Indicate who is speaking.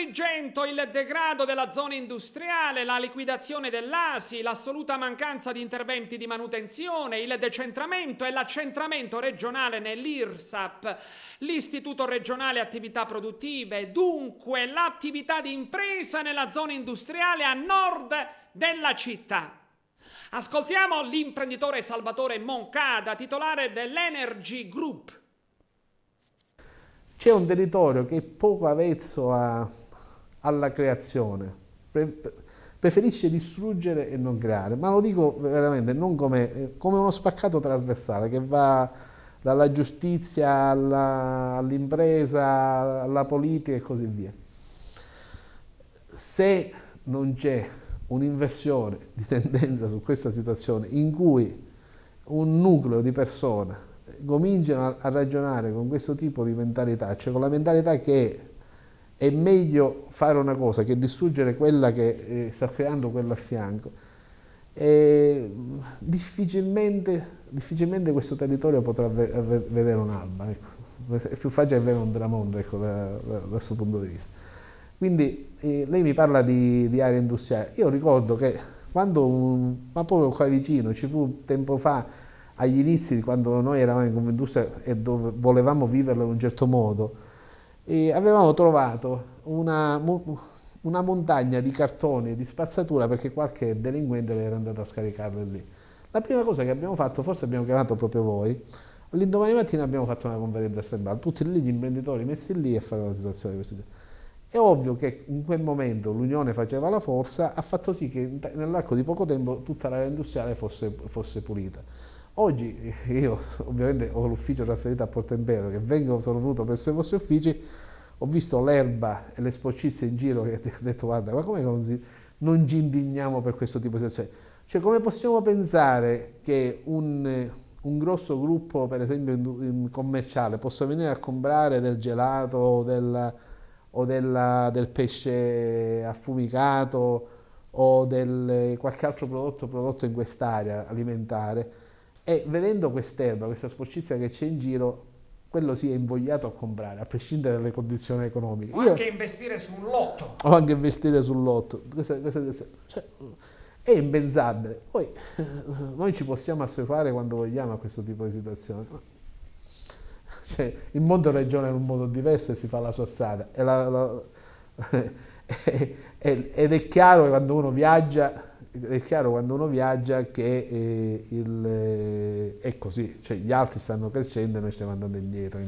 Speaker 1: Agrigento il degrado della zona industriale, la liquidazione dell'ASI, l'assoluta mancanza di interventi di manutenzione, il decentramento e l'accentramento regionale nell'IRSAP, l'Istituto regionale attività produttive, dunque l'attività di impresa nella zona industriale a nord della città. Ascoltiamo l'imprenditore Salvatore Moncada, titolare dell'Energy Group.
Speaker 2: C'è un territorio che è poco avvezzo alla creazione, preferisce distruggere e non creare, ma lo dico veramente non come uno spaccato trasversale che va dalla giustizia all'impresa, alla politica e così via. Se non c'è un'inversione di tendenza su questa situazione in cui un nucleo di persone cominciano a ragionare con questo tipo di mentalità, cioè con la mentalità che è meglio fare una cosa che distruggere quella che sta creando quello a fianco, difficilmente questo territorio potrà vedere un'alba. Ecco. È più facile avere un tramonto, ecco, da questo punto di vista. Quindi lei mi parla di area industriale. Io ricordo che ma proprio qua vicino, ci fu tempo fa, agli inizi, quando noi eravamo in Confindustria e dove volevamo viverlo in un certo modo, avevamo trovato una montagna di cartoni e di spazzatura perché qualche delinquente era andato a scaricarle lì. La prima cosa che abbiamo fatto, forse abbiamo chiamato proprio voi, l'indomani mattina abbiamo fatto una conferenza stampa, tutti lì gli imprenditori messi lì a fare una situazione di questo genere. È ovvio che in quel momento l'unione faceva la forza, ha fatto sì che nell'arco di poco tempo tutta l'area industriale fosse pulita. Oggi io ovviamente ho l'ufficio trasferito a Porto Empedocle, sono venuto presso i vostri uffici, ho visto l'erba e le sporcizie in giro e ho detto guarda, ma come non ci indigniamo per questo tipo di situazione? Cioè come possiamo pensare che un grosso gruppo, per esempio commerciale, possa venire a comprare del gelato o del pesce affumicato o qualche altro prodotto in quest'area alimentare, e vedendo quest'erba, questa sporcizia che c'è in giro, quello si è invogliato a comprare, a prescindere dalle condizioni economiche.
Speaker 1: O anche investire su un lotto.
Speaker 2: O anche investire sul lotto. Cioè, è impensabile. Poi noi ci possiamo assuefare quando vogliamo a questo tipo di situazioni. Cioè, il mondo ragiona in un modo diverso e si fa la sua strada. Ed è chiaro quando uno viaggia. È chiaro quando uno viaggia che è così, cioè gli altri stanno crescendo e noi stiamo andando indietro.